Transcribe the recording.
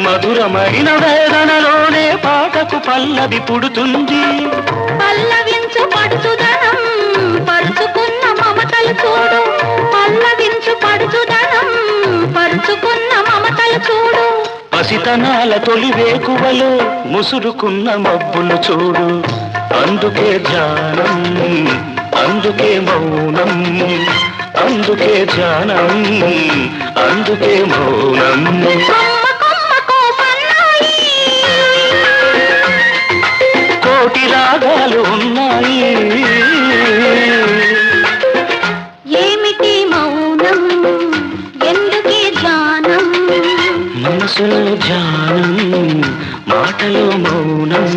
మధురమైన వేదనలోనే పాటకు పల్లవి పుడుతుంది. పల్లవించు పడుచుదనం పరుచుకున్న మమతలు చూడు, పల్లవించు పడుచుదనం పరుచుకున్న మమతలు చూడు. పసితనాల తొలి వేకువలో ముసురుకున్న మబ్బులు చూడు. అందుకే ధ్యానం, అందుకే మౌనం, అందుకే ధ్యానం, అందుకే మౌనం. కోటి రాగాలు ఉన్నాయి. ఏమిటి మౌనం, ఎందుకే ధ్యానం? మనసులో ధ్యానం, మాటలో మౌనం.